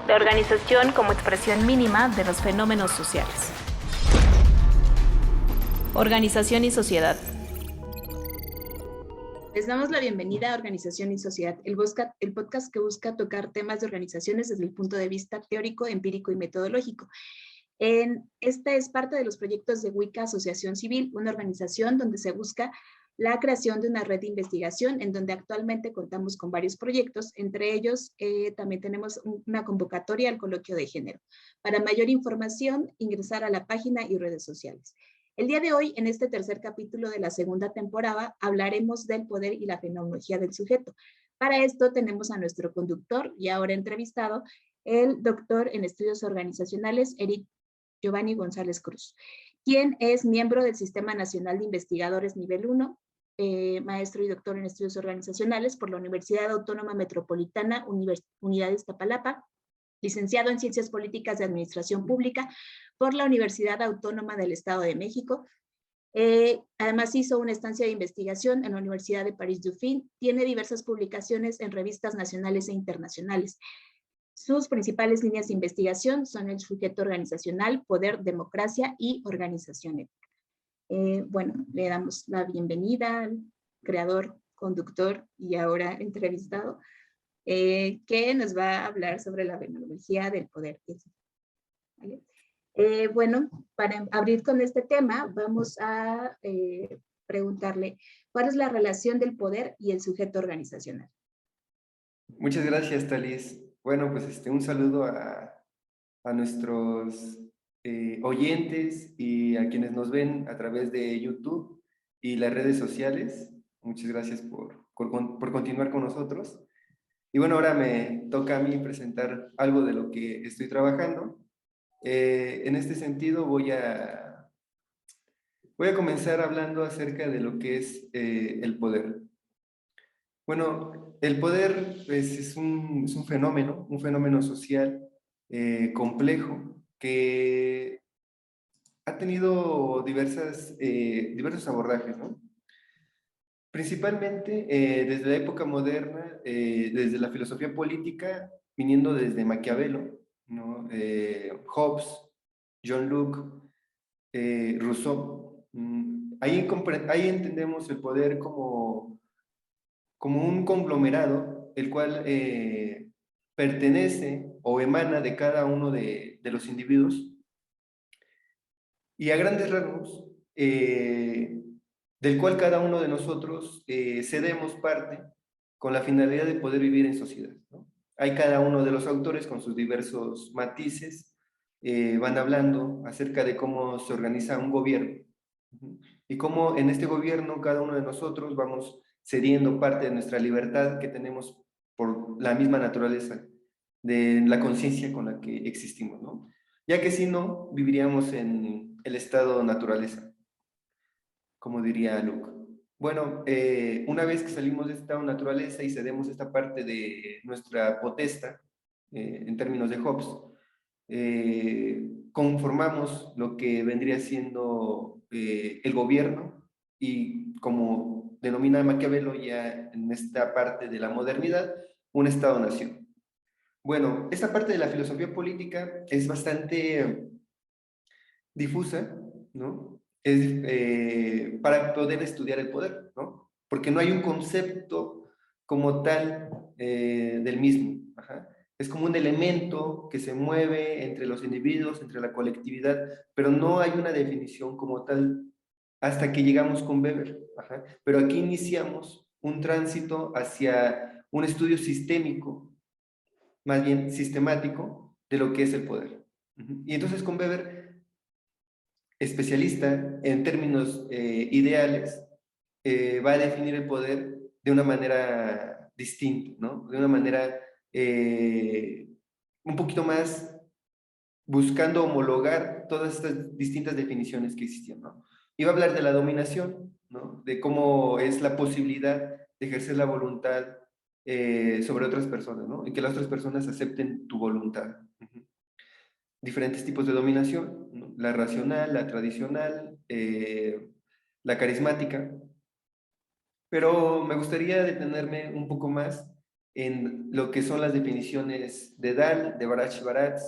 La organización como expresión mínima de los fenómenos sociales. Organización y sociedad. Les damos la bienvenida a Organización y Sociedad, el podcast que busca tocar temas de organizaciones desde el punto de vista teórico, empírico y metodológico. Esta es parte de los proyectos de WICA Asociación Civil, una organización donde se busca la creación de una red de investigación en donde actualmente contamos con varios proyectos. Entre ellos, también tenemos una convocatoria al coloquio de género. Para mayor información, ingresar a la página y redes sociales. El día de hoy, en este tercer capítulo de la segunda temporada, hablaremos del poder y la fenomenología del sujeto. Para esto tenemos a nuestro conductor y ahora entrevistado, el doctor en estudios organizacionales, Eric Giovanni González Cruz, quien es miembro del Sistema Nacional de Investigadores Nivel 1, maestro y doctor en estudios organizacionales por la Universidad Autónoma Metropolitana, Unidad de Iztapalapa, licenciado en Ciencias Políticas de Administración Pública por la Universidad Autónoma del Estado de México. Además hizo una estancia de investigación en la Universidad de París-Dauphine, tiene diversas publicaciones en revistas nacionales e internacionales. Sus principales líneas de investigación son el sujeto organizacional, poder, democracia y organización ética. Bueno, le damos la bienvenida al creador, conductor y ahora entrevistado, que nos va a hablar sobre la fenomenología del poder. ¿Vale? Bueno, para abrir con este tema, vamos a preguntarle, ¿cuál es la relación del poder y el sujeto organizacional? Muchas gracias, Talis. Bueno, pues un saludo a nuestros oyentes y a quienes nos ven a través de YouTube y las redes sociales. Muchas gracias por continuar con nosotros. Y bueno, ahora me toca a mí presentar algo de lo que estoy trabajando. En este sentido voy a comenzar hablando acerca de lo que es el poder. Bueno, el poder pues, es un fenómeno social complejo que ha tenido diversos abordajes, ¿no? Principalmente desde la época moderna, desde la filosofía política, viniendo desde Maquiavelo, ¿no? Hobbes, John Locke, Rousseau. Ahí entendemos el poder como un conglomerado, el cual pertenece o emana de cada uno de los individuos, y a grandes rasgos, del cual cada uno de nosotros cedemos parte con la finalidad de poder vivir en sociedad, ¿no? Hay cada uno de los autores con sus diversos matices, van hablando acerca de cómo se organiza un gobierno, y cómo en este gobierno cada uno de nosotros vamos cediendo parte de nuestra libertad que tenemos por la misma naturaleza de la conciencia con la que existimos, ¿no? Ya que si no, viviríamos en el estado naturaleza, como diría Luke. Bueno, una vez que salimos de ese estado naturaleza y cedemos esta parte de nuestra potestad, en términos de Hobbes, conformamos lo que vendría siendo el gobierno, y como denomina Maquiavelo ya en esta parte de la modernidad, un Estado-nación. Bueno, esta parte de la filosofía política es bastante difusa, ¿no? Para poder estudiar el poder, ¿no? Porque no hay un concepto como tal del mismo. Ajá. Es como un elemento que se mueve entre los individuos, entre la colectividad, pero no hay una definición como tal hasta que llegamos con Weber. Ajá. Pero aquí iniciamos un tránsito hacia un estudio sistémico, más bien sistemático, de lo que es el poder. Y entonces con Weber, especialista en términos ideales, va a definir el poder de una manera distinta, ¿no? De una manera un poquito más buscando homologar todas estas distintas definiciones que existían, ¿no? Iba a hablar de la dominación, ¿no? De cómo es la posibilidad de ejercer la voluntad sobre otras personas, ¿no? Y que las otras personas acepten tu voluntad. Diferentes tipos de dominación, ¿no? La racional, la tradicional, la carismática. Pero me gustaría detenerme un poco más en lo que son las definiciones de Dahl, de Barash-Baratz,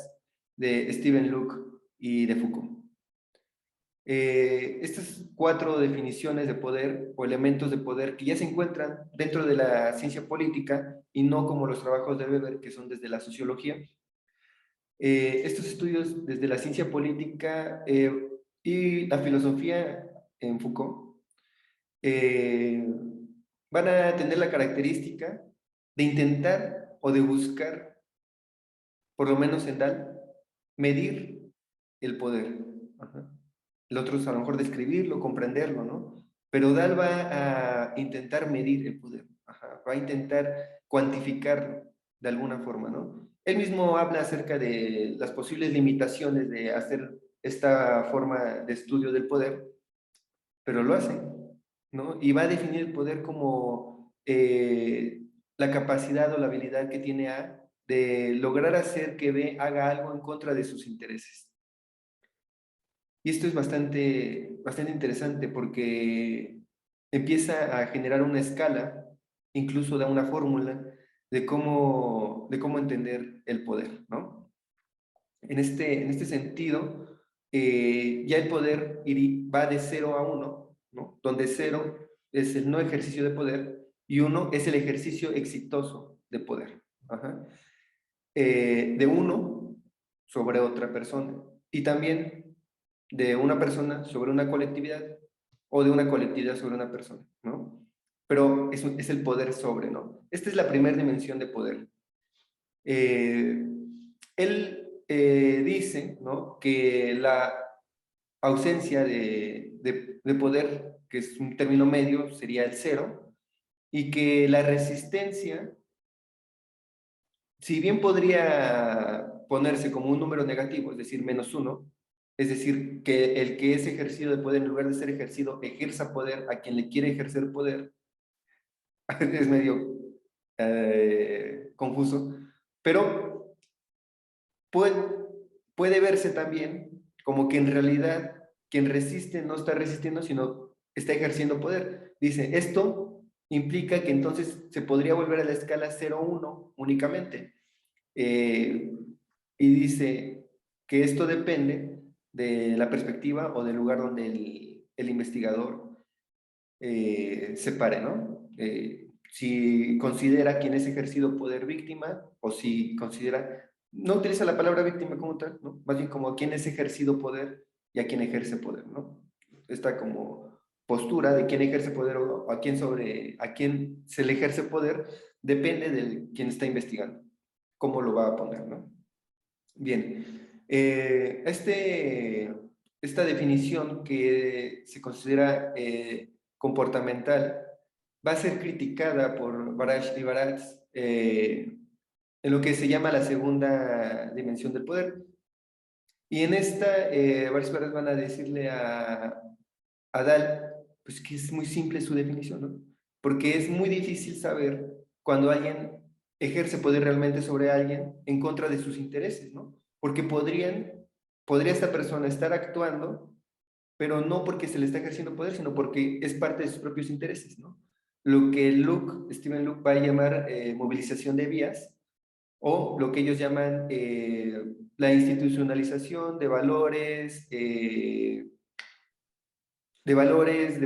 de Steven Luke y de Foucault. Estas 4 definiciones de poder o elementos de poder que ya se encuentran dentro de la ciencia política y no como los trabajos de Weber, que son desde la sociología. Estos estudios desde la ciencia política y la filosofía en Foucault van a tener la característica de intentar o de buscar, por lo menos en Dahl, medir el poder. Ajá. El otro es a lo mejor describirlo, comprenderlo, ¿no? Pero Dahl va a intentar medir el poder, ajá, va a intentar cuantificarlo de alguna forma, ¿no? Él mismo habla acerca de las posibles limitaciones de hacer esta forma de estudio del poder, pero lo hace, ¿no? Y va a definir el poder como la capacidad o la habilidad que tiene A de lograr hacer que B haga algo en contra de sus intereses. Y esto es bastante interesante porque empieza a generar una escala, incluso da una fórmula de cómo entender el poder, ¿no? En este sentido, ya el poder va de 0 a 1, ¿no? Donde 0 es el no ejercicio de poder y 1 es el ejercicio exitoso de poder. Ajá. De 1 sobre otra persona. Y también de una persona sobre una colectividad o de una colectividad sobre una persona, ¿no? Pero es el poder sobre, ¿no? Esta es la primera dimensión de poder. Él dice, ¿no?, que la ausencia de poder, que es un término medio, sería el 0, y que la resistencia, si bien podría ponerse como un número negativo, es decir, -1, es decir, que el que es ejercido de poder, en lugar de ser ejercido, ejerza poder a quien le quiere ejercer poder, es medio confuso, pero puede verse también como que en realidad quien resiste no está resistiendo, sino está ejerciendo poder. Dice, esto implica que entonces se podría volver a la escala 0-1 únicamente. Y dice que esto depende de la perspectiva o del lugar donde el investigador se pare, ¿no? Si considera quien es ejercido poder víctima o si considera, no utiliza la palabra víctima como tal, ¿no? Más bien como a quien es ejercido poder y a quien ejerce poder, ¿no? Esta como postura de quién ejerce poder o a quién se le ejerce poder depende de quien está investigando, cómo lo va a poner, ¿no? Bien, esta definición que se considera comportamental va a ser criticada por Barash y Baratz en lo que se llama la segunda dimensión del poder. Y en esta, Barash y Baratz van a decirle a Dahl, pues que es muy simple su definición, ¿no? Porque es muy difícil saber cuando alguien ejerce poder realmente sobre alguien en contra de sus intereses, ¿no? Porque podría esta persona estar actuando, pero no porque se le está ejerciendo poder, sino porque es parte de sus propios intereses, ¿no? Lo que Steven Luke va a llamar movilización de vías, o lo que ellos llaman la institucionalización de valores, de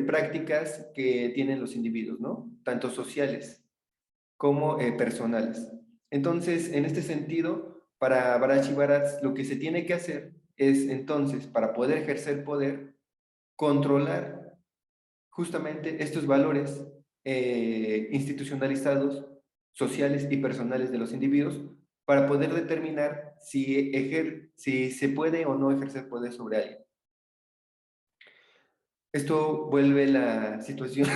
prácticas que tienen los individuos, ¿no? Tanto sociales como personales. Entonces, en este sentido, para Barash y Baratz, lo que se tiene que hacer es, entonces, para poder ejercer poder, controlar justamente estos valores institucionalizados, sociales y personales de los individuos, para poder determinar si se puede o no ejercer poder sobre alguien. Esto vuelve la situación,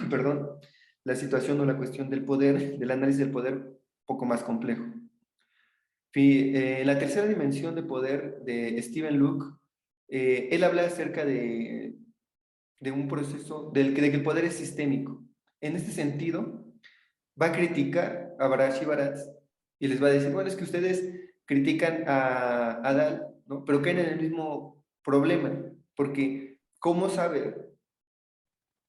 perdón, la situación o la cuestión del poder, del análisis del poder, un poco más complejo. La tercera dimensión de poder de Steven Luke, él habla acerca de un proceso de que el poder es sistémico. En este sentido, va a criticar a Barash y Baratz y les va a decir, bueno, es que ustedes critican a Dahl, ¿no?, pero caen en el mismo problema, porque ¿cómo saber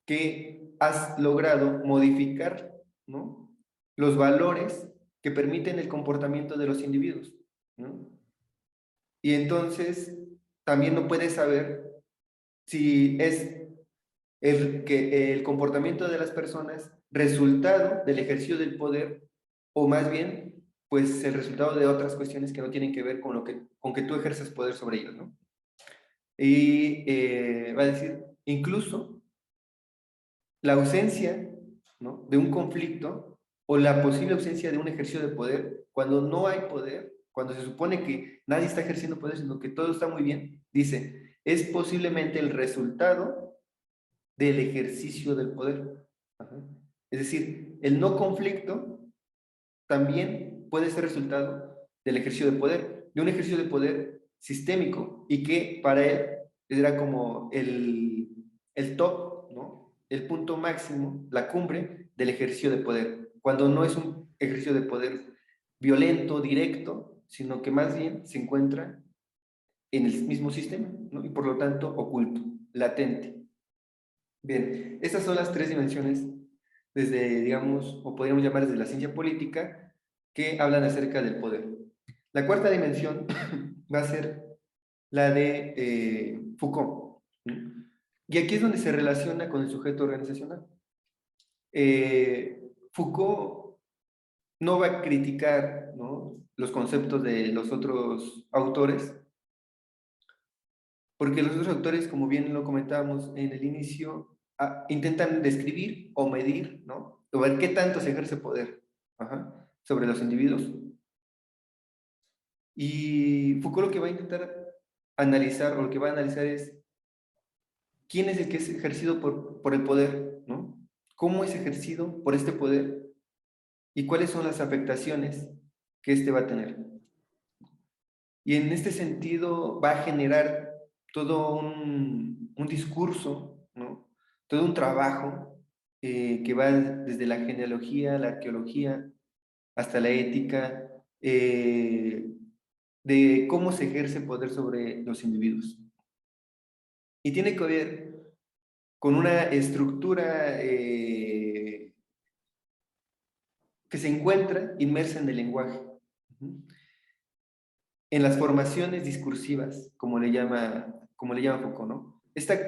que has logrado modificar, ¿no?, los valores que permiten el comportamiento de los individuos, ¿no? Y entonces también no puede saber si es el comportamiento de las personas resultado del ejercicio del poder, o más bien, pues el resultado de otras cuestiones que no tienen que ver con con que tú ejerzas poder sobre ellos, ¿no? Y va a decir, incluso la ausencia, ¿no?, de un conflicto o la posible ausencia de un ejercicio de poder, cuando no hay poder, cuando se supone que nadie está ejerciendo poder, sino que todo está muy bien, dice, es posiblemente el resultado del ejercicio del poder. Ajá. Es decir, el no conflicto también puede ser resultado del ejercicio de poder, de un ejercicio de poder sistémico, y que para él era como el top, ¿no?, el punto máximo, la cumbre del ejercicio de poder, cuando no es un ejercicio de poder violento, directo, sino que más bien se encuentra en el mismo sistema, ¿no?, y por lo tanto oculto, latente. Bien, estas son las tres dimensiones desde, digamos, o podríamos llamar desde la ciencia política, que hablan acerca del poder. La cuarta dimensión va a ser la de Foucault, ¿no? Y aquí es donde se relaciona con el sujeto organizacional. Foucault no va a criticar, ¿no?, los conceptos de los otros autores, porque los otros autores, como bien lo comentábamos en el inicio, intentan describir o medir, ¿no?, o ver qué tanto se ejerce poder, ajá, sobre los individuos. Y Foucault lo que va a intentar analizar, o lo que va a analizar es quién es el que es ejercido por el poder, ¿no? ¿Cómo es ejercido por este poder? ¿Y cuáles son las afectaciones que este va a tener? Y en este sentido va a generar todo un discurso, ¿no?, todo un trabajo que va desde la genealogía, la arqueología, hasta la ética, de cómo se ejerce poder sobre los individuos. Y tiene que ver con una estructura que se encuentra inmersa en el lenguaje, en las formaciones discursivas, como le llama Foucault, ¿no? Esta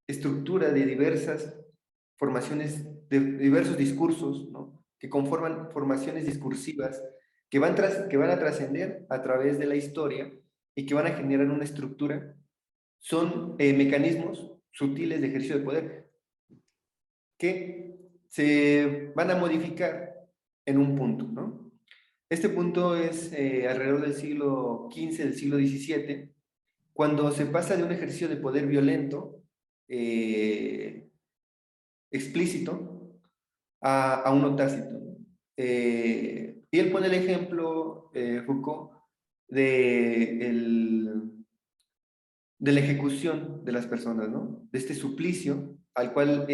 estructura de diversas formaciones, de diversos discursos, ¿no?, que conforman formaciones discursivas que van a trascender a través de la historia y que van a generar una estructura, son mecanismos sutiles de ejercicio de poder que se van a modificar en un punto, ¿no? Este punto es alrededor del siglo XV, del siglo XVII, cuando se pasa de un ejercicio de poder violento, explícito, a uno tácito. Y él pone el ejemplo, Foucault, de la ejecución de las personas, ¿no?, de este suplicio al cual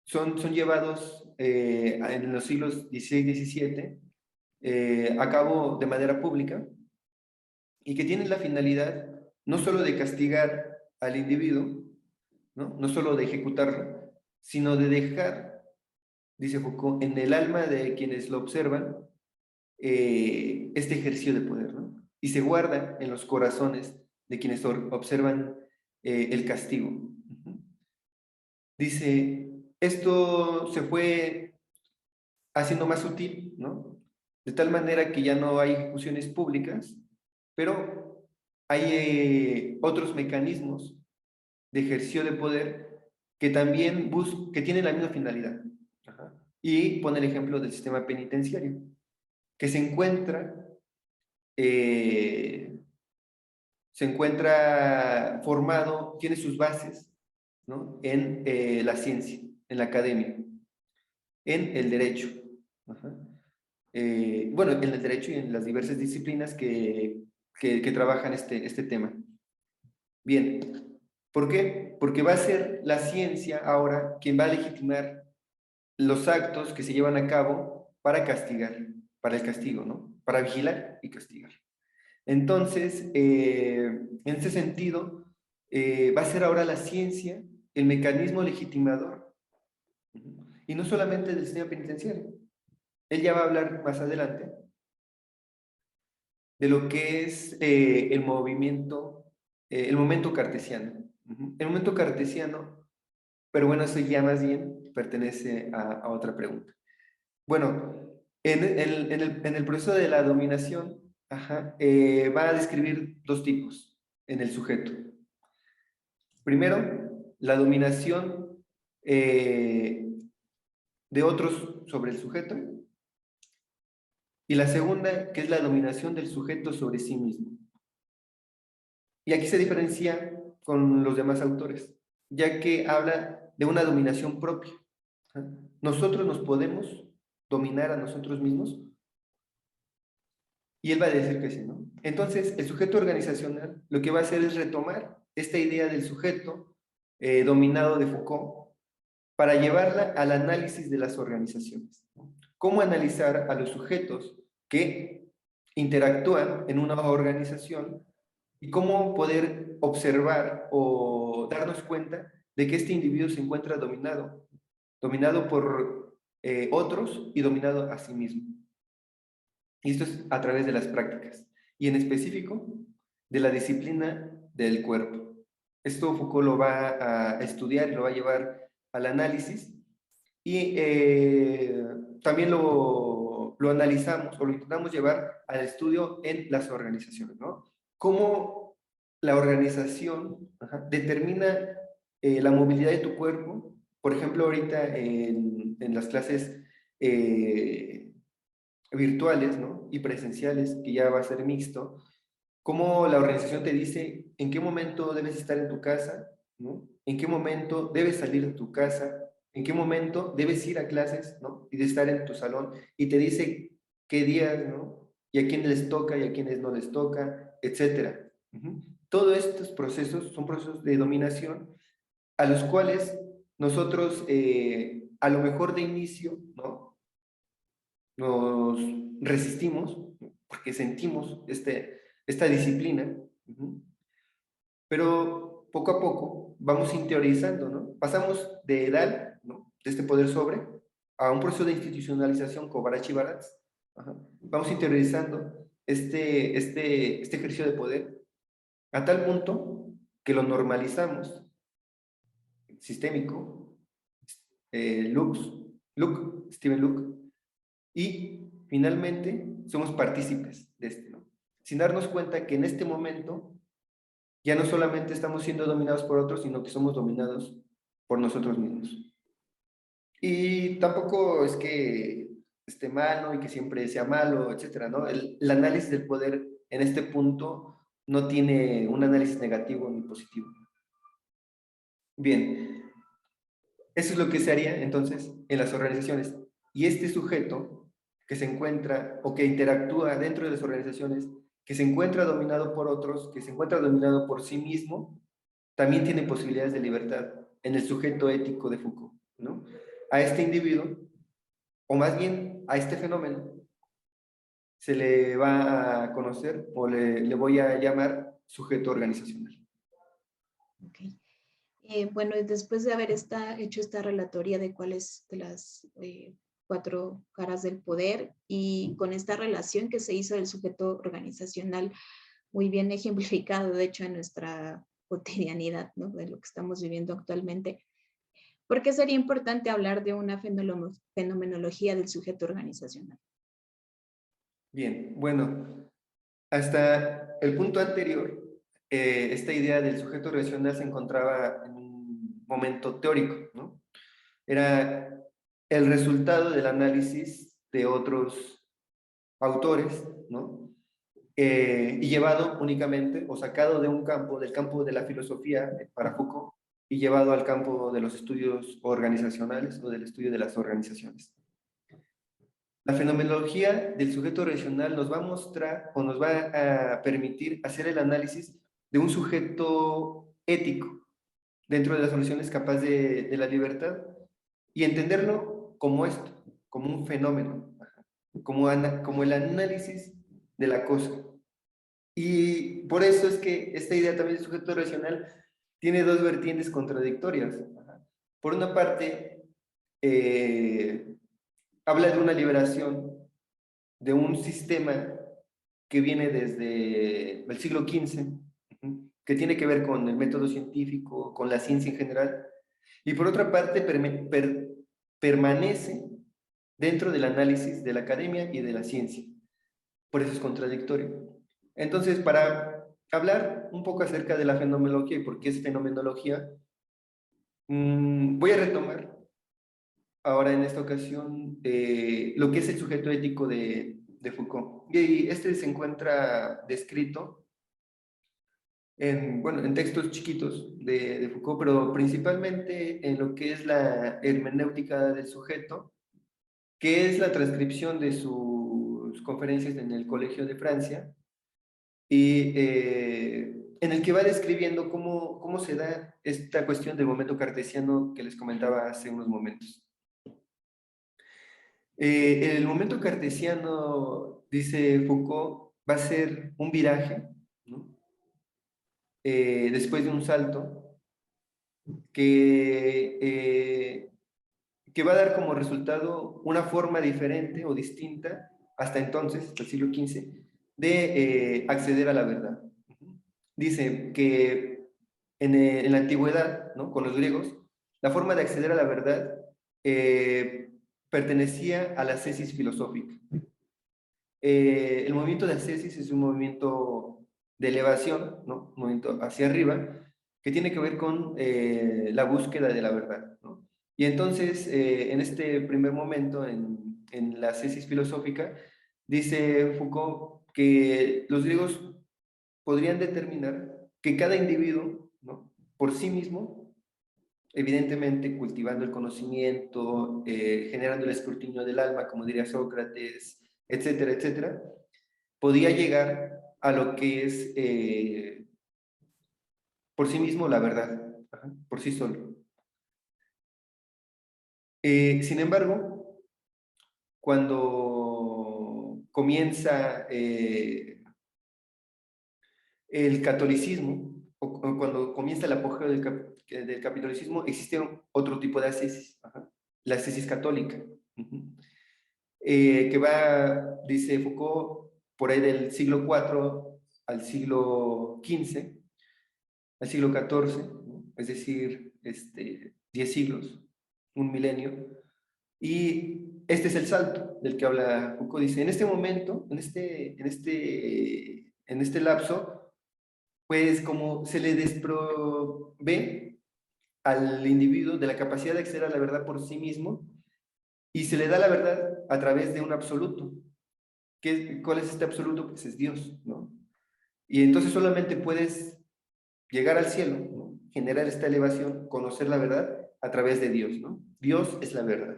son llevados en los siglos XVI y XVII a cabo de manera pública, y que tienen la finalidad no solo de castigar al individuo, no solo de ejecutarlo, sino de dejar, dice Foucault, en el alma de quienes lo observan este ejercicio de poder, ¿no? Y se guarda en los corazones de quienes observan el castigo. Dice, esto se fue haciendo más sutil, ¿no?, de tal manera que ya no hay ejecuciones públicas, pero hay otros mecanismos de ejercicio de poder que también que tienen la misma finalidad. Ajá. Y pone el ejemplo del sistema penitenciario, que se encuentra formado, tiene sus bases, ¿no?, en la ciencia, en la academia, en el derecho. Ajá. Bueno, en el derecho y en las diversas disciplinas que trabajan este tema. Bien, ¿por qué? Porque va a ser la ciencia ahora quien va a legitimar los actos que se llevan a cabo para castigar, para el castigo, ¿no?, para vigilar y castigar. Entonces, en ese sentido, va a ser ahora la ciencia el mecanismo legitimador y no solamente del sistema penitenciario. Él ya va a hablar más adelante de lo que es el momento cartesiano. El momento cartesiano, pero bueno, eso ya más bien pertenece a otra pregunta. Bueno, en el proceso de la dominación, va a describir dos tipos en el sujeto. Primero, la dominación de otros sobre el sujeto, y la segunda, que es la dominación del sujeto sobre sí mismo. Y aquí se diferencia con los demás autores, ya que habla de una dominación propia. Nosotros nos podemos dominar a nosotros mismos, y él va a decir que sí, ¿no? Entonces, el sujeto organizacional lo que va a hacer es retomar esta idea del sujeto dominado de Foucault para llevarla al análisis de las organizaciones. ¿Cómo analizar a los sujetos que interactúan en una organización y cómo poder observar o darnos cuenta de que este individuo se encuentra dominado por otros y dominado a sí mismo? Y esto es a través de las prácticas, y en específico de la disciplina del cuerpo. Esto Foucault lo va a estudiar y lo va a llevar al análisis, y también lo analizamos o lo intentamos llevar al estudio en las organizaciones, ¿no? Cómo la organización determina la movilidad de tu cuerpo. Por ejemplo, ahorita en las clases virtuales, ¿no?, y presenciales, que ya va a ser mixto, cómo la organización te dice en qué momento debes estar en tu casa, ¿no?, en qué momento debes salir de tu casa, en qué momento debes ir a clases, ¿no?, y de estar en tu salón, y te dice qué días, ¿no?, y a quiénes les toca y a quiénes no les toca, etcétera. Todos estos procesos son procesos de dominación a los cuales nosotros, a lo mejor de inicio, ¿no?, nos resistimos porque sentimos esta disciplina, pero poco a poco vamos interiorizando, ¿no? Pasamos de edad, ¿no?, de este poder sobre, a un proceso de institucionalización como Barachi-Baratz. Vamos interiorizando este ejercicio de poder a tal punto que lo normalizamos, sistémico, Steven Luke, y finalmente somos partícipes de este, ¿no?, sin darnos cuenta que en este momento ya no solamente estamos siendo dominados por otros, sino que somos dominados por nosotros mismos. Y tampoco es que esté malo y que siempre sea malo, etcétera, ¿no? El análisis del poder en este punto no tiene un análisis negativo ni positivo. Bien, eso es lo que se haría entonces en las organizaciones. Y este sujeto que se encuentra o que interactúa dentro de las organizaciones, que se encuentra dominado por otros, que se encuentra dominado por sí mismo, también tiene posibilidades de libertad en el sujeto ético de Foucault, ¿no? A este individuo, o más bien a este fenómeno, se le va a conocer o le voy a llamar sujeto organizacional. Okay. Bueno, después de haber hecho esta relatoría de cuáles de las 4 caras del poder, y con esta relación que se hizo del sujeto organizacional, muy bien ejemplificado, de hecho, en nuestra cotidianidad, ¿no?, de lo que estamos viviendo actualmente, ¿por qué sería importante hablar de una fenomenología del sujeto organizacional? Bien, bueno, hasta el punto anterior, esta idea del sujeto organizacional se encontraba en un momento teórico, ¿no? Era el resultado del análisis de otros autores, ¿no? Y llevado únicamente o sacado de un campo, del campo de la filosofía para Foucault, y llevado al campo de los estudios organizacionales o del estudio de las organizaciones. La fenomenología del sujeto organizacional nos va a mostrar o nos va a permitir hacer el análisis de un sujeto ético dentro de las soluciones capaz de la libertad, y entenderlo como esto, como un fenómeno, como el análisis de la cosa. Y por eso es que esta idea también del sujeto racional tiene dos vertientes contradictorias. Por una parte, habla de una liberación de un sistema que viene desde el siglo XV, que tiene que ver con el método científico, con la ciencia en general, y por otra parte permanece dentro del análisis de la academia y de la ciencia. Por eso es contradictorio. Entonces, para hablar un poco acerca de la fenomenología y por qué es fenomenología, voy a retomar ahora en esta ocasión lo que es el sujeto ético de Foucault. Y este se encuentra descrito bueno, en textos chiquitos de Foucault, pero principalmente en lo que es la hermenéutica del sujeto, que es la transcripción de sus conferencias en el Colegio de Francia, y en el que va describiendo cómo se da esta cuestión del momento cartesiano que les comentaba hace unos momentos. El momento cartesiano, dice Foucault, va a ser un viraje, ¿no? Después de un salto, que va a dar como resultado una forma diferente o distinta, hasta entonces, hasta el siglo XV, de acceder a la verdad. Dice que en la antigüedad, ¿no? Con los griegos, la forma de acceder a la verdad pertenecía a la ascesis filosófica. El movimiento de ascesis es un movimiento de elevación, ¿no? Un movimiento hacia arriba, que tiene que ver con la búsqueda de la verdad, ¿no? Y entonces, en este primer momento, en la ascesis filosófica, dice Foucault que los griegos podrían determinar que cada individuo, ¿no? Por sí mismo, evidentemente cultivando el conocimiento, generando el escrutinio del alma, como diría Sócrates, etcétera, etcétera, podía llegar a lo que es por sí mismo la verdad, por sí solo. Sin embargo, cuando comienza el catolicismo, o cuando comienza el apogeo del catolicismo, existe otro tipo de ascesis, la ascesis católica, que va, dice Foucault, por ahí del siglo IV al siglo XV, al siglo XIV, ¿no? Es decir, 10 siglos, un milenio, y este es el salto del que habla Foucault. Dice, en este momento, en este lapso, pues como se le desprovee al individuo de la capacidad de acceder a la verdad por sí mismo, y se le da la verdad a través de un absoluto. ¿Cuál es este absoluto? Pues es Dios, ¿no? Y entonces solamente puedes llegar al cielo, ¿no? Generar esta elevación, conocer la verdad a través de Dios, ¿no? Dios es la verdad.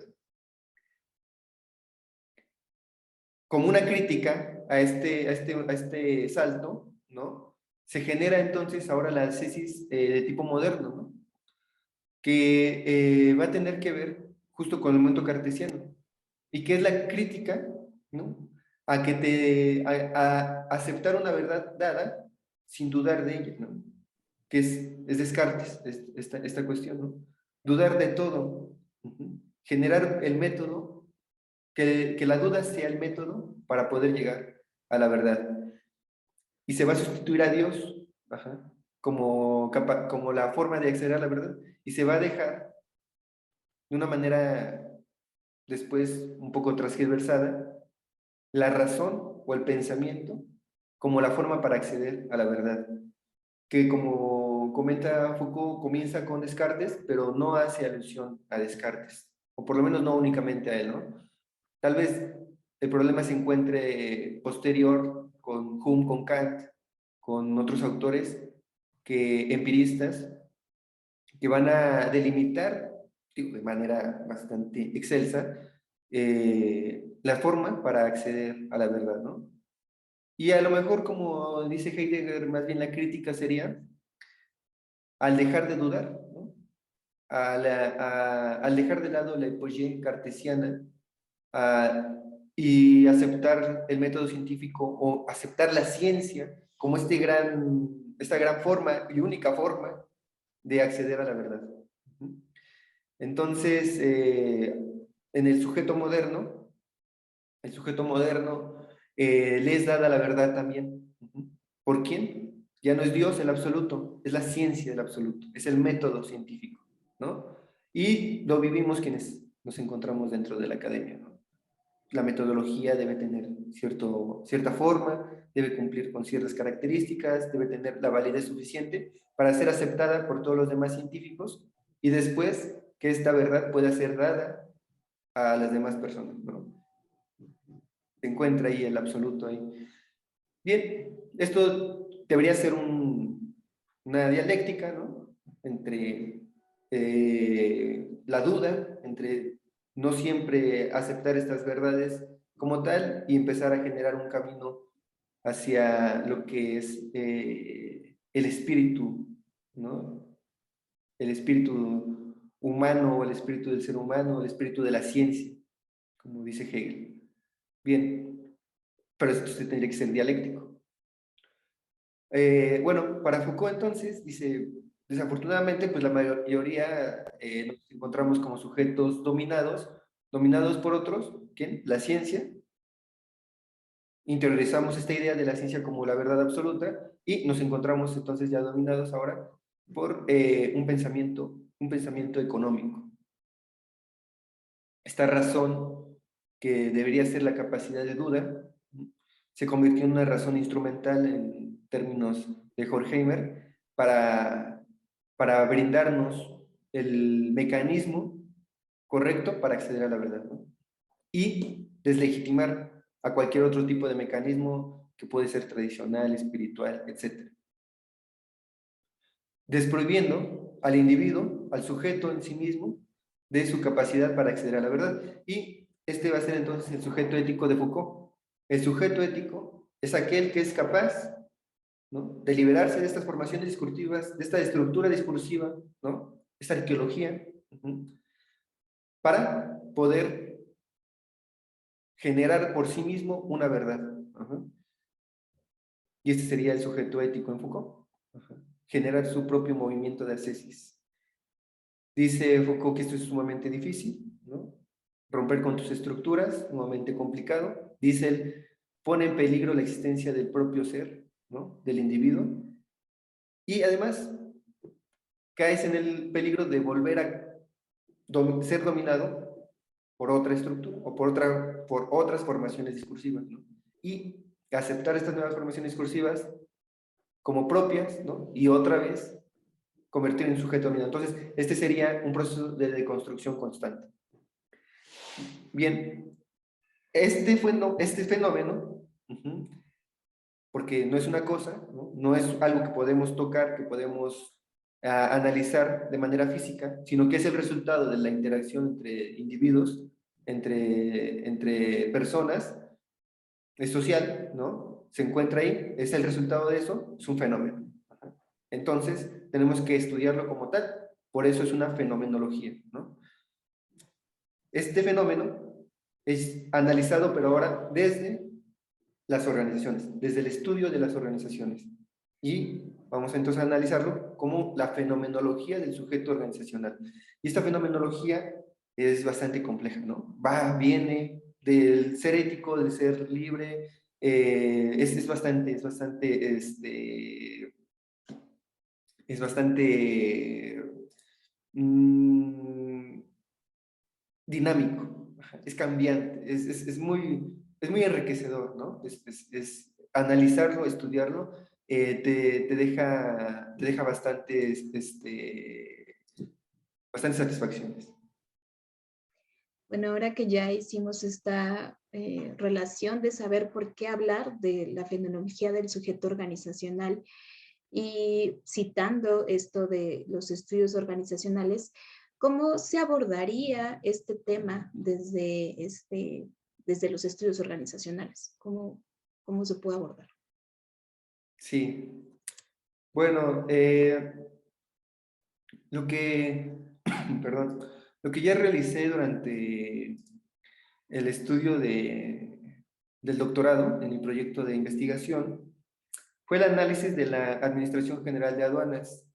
Como una crítica a este salto, ¿no? Se genera entonces ahora la ascesis de tipo moderno, ¿no? Que va a tener que ver justo con el momento cartesiano, y que es la crítica, ¿no? A a aceptar una verdad dada sin dudar de ella, ¿no? Que es Descartes, esta cuestión, ¿no? Dudar de todo, generar el método, que la duda sea el método para poder llegar a la verdad. Y se va a sustituir a Dios, como la forma de acceder a la verdad, y se va a dejar de una manera después un poco transgiversada la razón o el pensamiento como la forma para acceder a la verdad, que como comenta Foucault comienza con Descartes, pero no hace alusión a Descartes, o por lo menos no únicamente a él, ¿no? Tal vez el problema se encuentre posterior con Hume, con Kant, con otros autores empiristas, que van a delimitar, digo, de manera bastante excelsa, la forma para acceder a la verdad, ¿no? Y a lo mejor, como dice Heidegger, más bien la crítica sería al dejar de dudar, ¿no? Al dejar de lado la hypogeia cartesiana y aceptar el método científico o aceptar la ciencia como esta gran forma y única forma de acceder a la verdad. Entonces, en el sujeto moderno le es dada la verdad también. ¿Por quién? Ya no es Dios el absoluto, es la ciencia del absoluto, es el método científico, ¿no? Y lo vivimos quienes nos encontramos dentro de la academia, ¿no? La metodología debe tener cierta forma, debe cumplir con ciertas características, debe tener la validez suficiente para ser aceptada por todos los demás científicos y después que esta verdad pueda ser dada a las demás personas, ¿no? Se encuentra ahí el absoluto ahí. Bien, esto debería ser una dialéctica, ¿no? Entre la duda, entre no siempre aceptar estas verdades como tal y empezar a generar un camino hacia lo que es el espíritu, ¿no? El espíritu humano, el espíritu del ser humano, el espíritu de la ciencia, como dice Hegel. Bien, pero esto se tendría que ser dialéctico. Bueno, para Foucault entonces, dice, desafortunadamente, pues la mayoría nos encontramos como sujetos dominados por otros, ¿quién? La ciencia. Interiorizamos esta idea de la ciencia como la verdad absoluta y nos encontramos entonces ya dominados ahora por un pensamiento económico. Esta razón, que debería ser la capacidad de duda, se convirtió en una razón instrumental en términos de Horkheimer para brindarnos el mecanismo correcto para acceder a la verdad, ¿no? Y deslegitimar a cualquier otro tipo de mecanismo que puede ser tradicional, espiritual, etc. Desprohibiendo al individuo, al sujeto en sí mismo, de su capacidad para acceder a la verdad. Y este va a ser entonces el sujeto ético de Foucault. El sujeto ético es aquel que es capaz, ¿no?, de liberarse de estas formaciones discursivas, de esta estructura discursiva, ¿no?, esta arqueología, para poder generar por sí mismo una verdad. Y este sería el sujeto ético en Foucault. Generar su propio movimiento de ascesis. Dice Foucault que esto es sumamente difícil, ¿no? Romper con tus estructuras, sumamente complicado. Dice él, pone en peligro la existencia del propio ser, ¿no?, del individuo. Y además, caes en el peligro de volver a ser dominado por otra estructura o por otras formaciones discursivas, ¿no? Y aceptar estas nuevas formaciones discursivas como propias, ¿no?, y otra vez convertir en sujeto dominado. Entonces, este sería un proceso de deconstrucción constante. Bien, este fenómeno, porque no es una cosa, no es algo que podemos tocar, que podemos analizar de manera física, sino que es el resultado de la interacción entre individuos, entre personas, es social, ¿no? Se encuentra ahí, es el resultado de eso, es un fenómeno. Entonces, tenemos que estudiarlo como tal, por eso es una fenomenología, ¿no? Este fenómeno es analizado, pero ahora desde las organizaciones, desde el estudio de las organizaciones. Y vamos entonces a analizarlo como la fenomenología del sujeto organizacional. Y esta fenomenología es bastante compleja, ¿no? Viene del ser ético, del ser libre, es bastante dinámico, es cambiante, es muy enriquecedor, ¿no? Analizarlo, estudiarlo, te deja bastantes satisfacciones. Bueno, ahora que ya hicimos esta relación de saber por qué hablar de la fenomenología del sujeto organizacional y citando esto de los estudios organizacionales, ¿cómo se abordaría este tema desde los estudios organizacionales? ¿Cómo se puede abordar? Sí. Bueno, lo que, perdón, lo que ya realicé durante el estudio del doctorado en mi proyecto de investigación fue el análisis de la Administración General de Aduanas.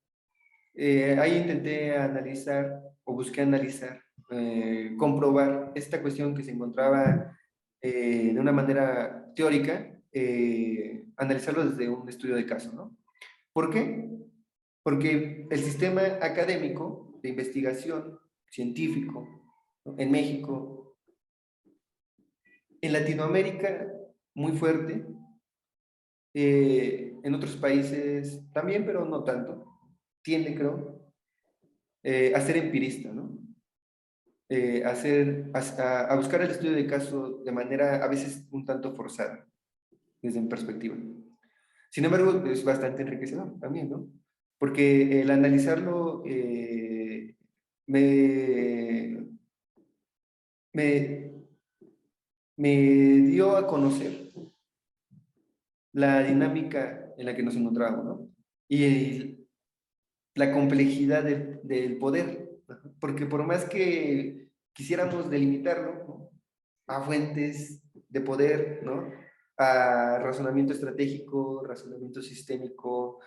Ahí intenté analizar o busqué analizar, comprobar esta cuestión que se encontraba de una manera teórica, analizarlo desde un estudio de caso, ¿no? ¿Por qué? Porque el sistema académico de investigación científico, ¿no?, en México, en Latinoamérica, muy fuerte, en otros países también, pero no tanto, tiende, creo, a ser empirista, ¿no? A buscar el estudio de caso de manera a veces un tanto forzada, desde mi perspectiva. Sin embargo, es bastante enriquecedor también, ¿no? Porque el analizarlo me, me, me dio a conocer la dinámica en la que nos encontrábamos, ¿no? Y la complejidad del poder, ¿no? Porque por más que quisiéramos delimitarlo, ¿no?, a fuentes de poder, ¿no?, a razonamiento estratégico, razonamiento sistémico,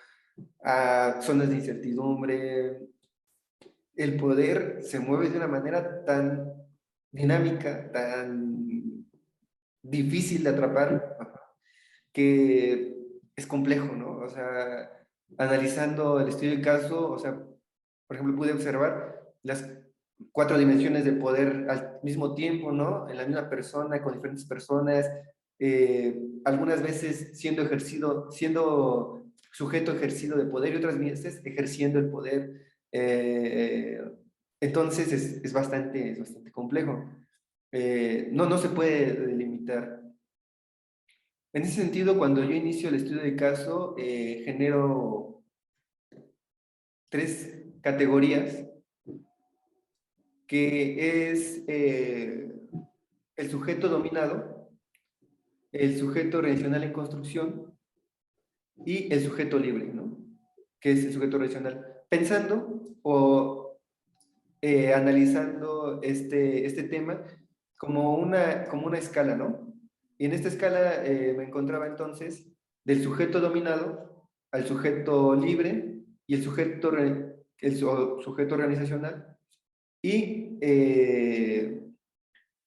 a zonas de incertidumbre, el poder se mueve de una manera tan dinámica, tan difícil de atrapar, que es complejo, ¿no? O sea, analizando el estudio del caso, o sea, por ejemplo, pude observar las 4 dimensiones de poder al mismo tiempo, ¿no? En la misma persona, con diferentes personas, algunas veces siendo sujeto ejercido de poder y otras veces ejerciendo el poder. Entonces es bastante complejo. No se puede delimitar. En ese sentido, cuando yo inicio el estudio de caso, genero 3 categorías, que es el sujeto dominado, el sujeto organizacional en construcción y el sujeto libre, ¿no?, que es el sujeto organizacional. Pensando o analizando este tema como una escala, ¿no? Y en esta escala me encontraba entonces del sujeto dominado al sujeto libre y el sujeto organizacional, y el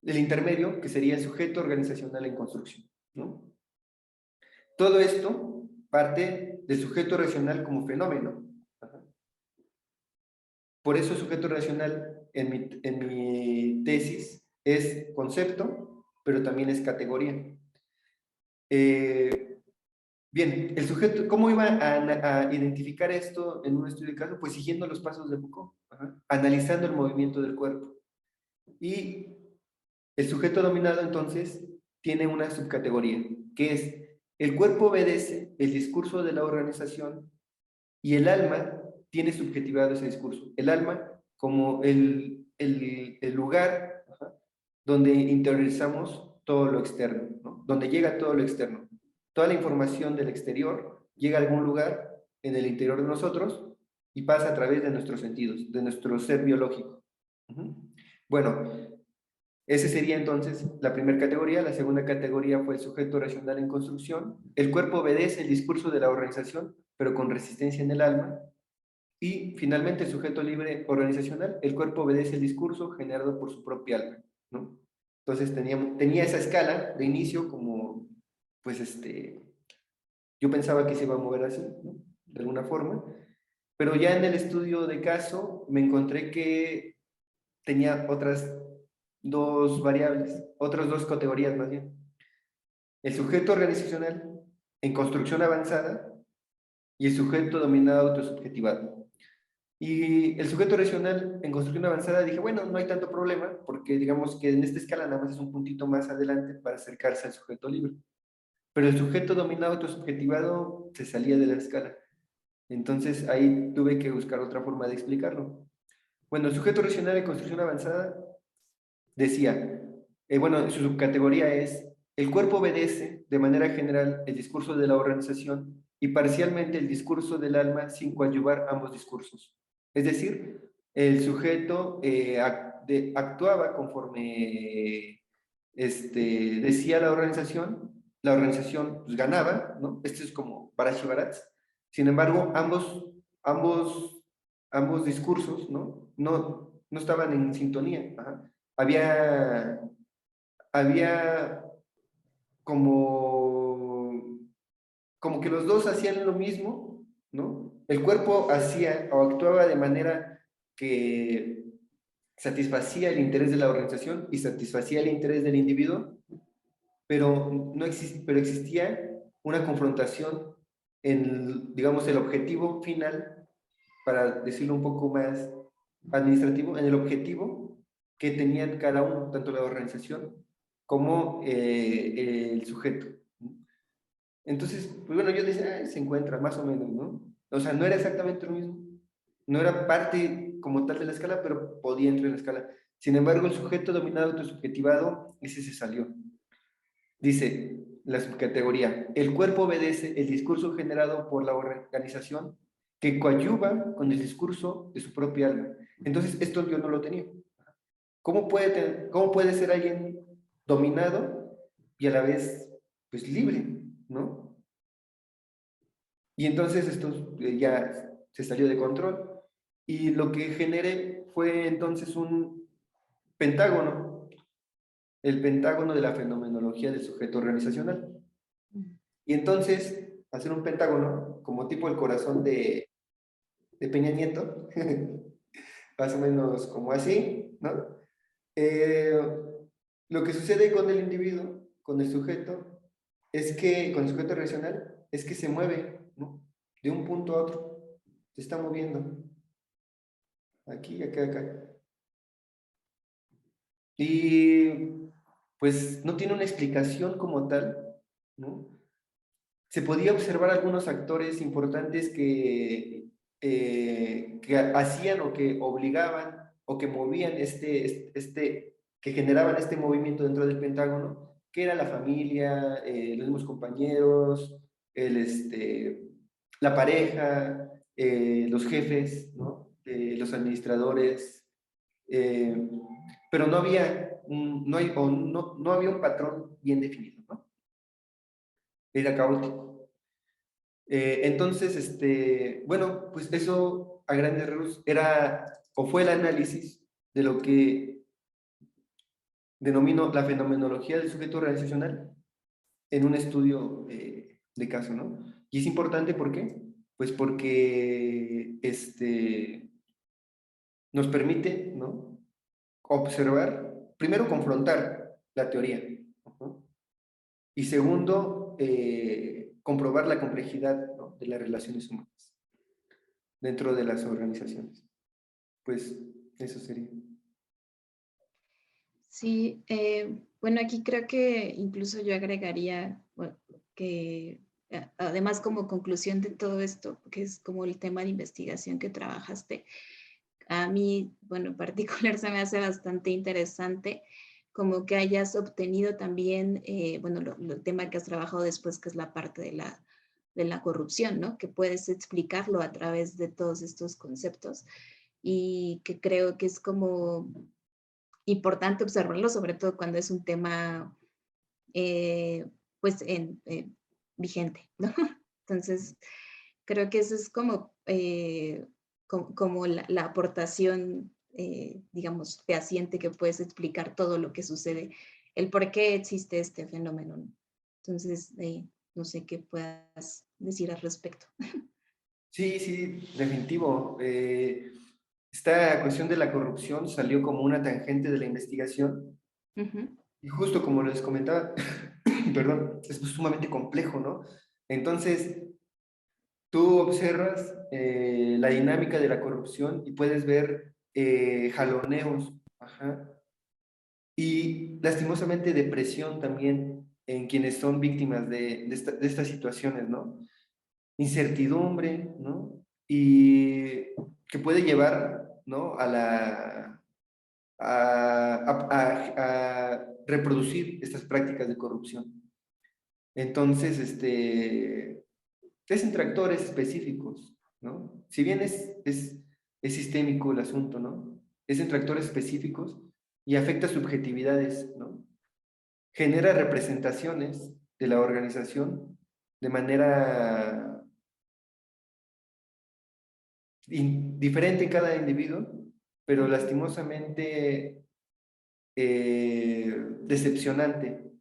intermedio, que sería el sujeto organizacional en construcción, ¿no? Todo esto parte del sujeto racional como fenómeno. Por eso el sujeto racional en mi tesis es concepto, pero también es categoría. Bien, el sujeto, ¿cómo iba a identificar esto en un estudio de caso? Pues siguiendo los pasos de Foucault, analizando el movimiento del cuerpo. Y el sujeto dominado, entonces, tiene una subcategoría, que es: el cuerpo obedece el discurso de la organización y el alma tiene subjetivado ese discurso. El alma como el lugar, donde interiorizamos todo lo externo, ¿no?, donde llega todo lo externo. Toda la información del exterior llega a algún lugar en el interior de nosotros y pasa a través de nuestros sentidos, de nuestro ser biológico. Bueno, ese sería entonces la primera categoría. La segunda categoría fue el sujeto racional en construcción. El cuerpo obedece el discurso de la organización, pero con resistencia en el alma. Y finalmente el sujeto libre organizacional. El cuerpo obedece el discurso generado por su propia alma, ¿no? Entonces tenía esa escala de inicio como, pues yo pensaba que se iba a mover así, ¿no?, de alguna forma. Pero ya en el estudio de caso me encontré que tenía otras 2 variables, otras 2 categorías más bien. El sujeto organizacional en construcción avanzada y el sujeto dominado autosubjetivado. Y el sujeto racional en construcción avanzada dije, bueno, no hay tanto problema, porque digamos que en esta escala nada más es un puntito más adelante para acercarse al sujeto libre. Pero el sujeto dominado autosubjetivado se salía de la escala. Entonces ahí tuve que buscar otra forma de explicarlo. Bueno, el sujeto racional en construcción avanzada decía, bueno, su subcategoría es: el cuerpo obedece de manera general el discurso de la organización y parcialmente el discurso del alma sin coadyuvar ambos discursos. Es decir, el sujeto actuaba conforme decía la organización pues, ganaba, ¿no? Esto es como Barashi Baratz. Sin embargo, ambos discursos, ¿no? No no estaban en sintonía. Ajá. Había como que los dos hacían lo mismo, ¿no? El cuerpo hacía o actuaba de manera que satisfacía el interés de la organización y satisfacía el interés del individuo, pero, pero existía una confrontación en, digamos, el objetivo final, para decirlo un poco más administrativo, en el objetivo que tenían cada uno, tanto la organización como el sujeto. Entonces, pues bueno, yo decía, "Ay, se encuentra más o menos, ¿no?". O sea, no era exactamente lo mismo, no era parte como tal de la escala, pero podía entrar en la escala. Sin embargo, el sujeto dominado autosubjetivado, ese se salió. Dice la subcategoría, el cuerpo obedece el discurso generado por la organización que coadyuva con el discurso de su propia alma. Entonces, esto yo no lo tenía. Cómo puede ser alguien dominado y a la vez, pues, libre, ¿no? Y entonces esto ya se salió de control. Y lo que generé fue entonces un pentágono, el pentágono de la fenomenología del sujeto organizacional. Y entonces, hacer un pentágono, como tipo el corazón de Peña Nieto, más o menos como así, ¿no? Eh, lo que sucede con el individuo, con el sujeto, con el sujeto relacional, es que se mueve, ¿no? De un punto a otro, se está moviendo, aquí, acá, acá. Y pues no tiene una explicación como tal, ¿no? Se podía observar algunos actores importantes que hacían o que obligaban o que movían que generaban este movimiento dentro del Pentágono, que era la familia, los mismos compañeros, la pareja, los jefes, ¿no? Los administradores, eh, pero no había un patrón bien definido, ¿no? Era caótico. Entonces, bueno, pues eso a grandes rasgos era o fue el análisis de lo que denomino la fenomenología del sujeto organizacional en un estudio de caso, ¿no? Y es importante, ¿por qué? Pues porque nos permite, ¿no?, observar, primero confrontar la teoría, ¿no?, y segundo, comprobar la complejidad, ¿no?, de las relaciones humanas dentro de las organizaciones. Pues eso sería. Sí, bueno, aquí creo que incluso yo agregaría, bueno, que además como conclusión de todo esto, que es como el tema de investigación que trabajaste, a mí, bueno, en particular se me hace bastante interesante como que hayas obtenido también, bueno, el tema que has trabajado después, que es la parte de la corrupción, ¿no? Que puedes explicarlo a través de todos estos conceptos y que creo que es como importante observarlo, sobre todo cuando es un tema, eh, pues, vigente, ¿no? Entonces, creo que eso es como, como la aportación, digamos, fehaciente que puedes explicar todo lo que sucede, el por qué existe este fenómeno, ¿no? Entonces, no sé qué puedas decir al respecto. Sí, sí, definitivo. Esta cuestión de la corrupción salió como una tangente de la investigación Ujú, y justo como les comentaba, perdón, es sumamente complejo, ¿no? Entonces, tú observas la dinámica de la corrupción y puedes ver jaloneos, ajá, y lastimosamente depresión también en quienes son víctimas de estas situaciones, ¿no? Incertidumbre, ¿no? Y que puede llevar, ¿no?, a reproducir estas prácticas de corrupción. Entonces, es entre actores específicos, ¿no? Si bien es sistémico el asunto, ¿no? Es entre actores específicos y afecta subjetividades, ¿no? Genera representaciones de la organización de manera diferente en cada individuo pero lastimosamente decepcionante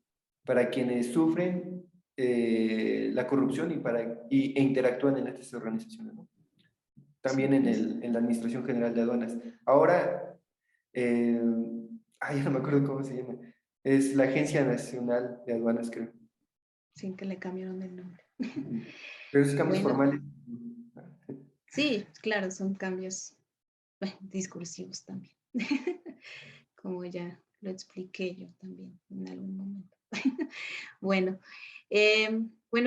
para quienes sufren la corrupción e interactúan en estas organizaciones, ¿no? También en la Administración General de Aduanas. Ahora, ya no me acuerdo cómo se llama, es la Agencia Nacional de Aduanas, creo. Sin que le cambiaron el nombre. Pero esos cambios formales. Sí, claro, son cambios discursivos también. Como ya lo expliqué yo también en algún momento. Bueno,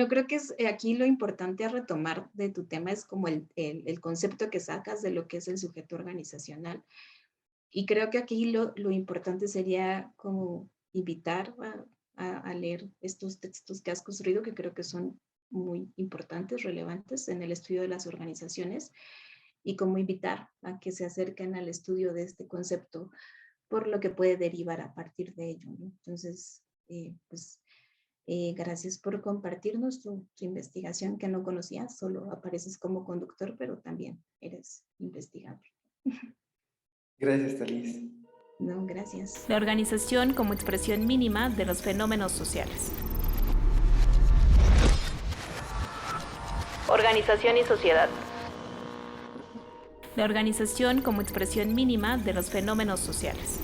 creo que aquí lo importante a retomar de tu tema es como el concepto que sacas de lo que es el sujeto organizacional. Y creo que aquí lo importante sería como invitar a leer estos textos que has construido, que creo que son muy importantes, relevantes en el estudio de las organizaciones, y como invitar a que se acerquen al estudio de este concepto por lo que puede derivar a partir de ello, ¿no? Entonces, gracias por compartirnos tu investigación que no conocías, solo apareces como conductor, pero también eres investigador. Gracias, Thalys. No, gracias. La organización como expresión mínima de los fenómenos sociales. Organización y sociedad. La organización como expresión mínima de los fenómenos sociales.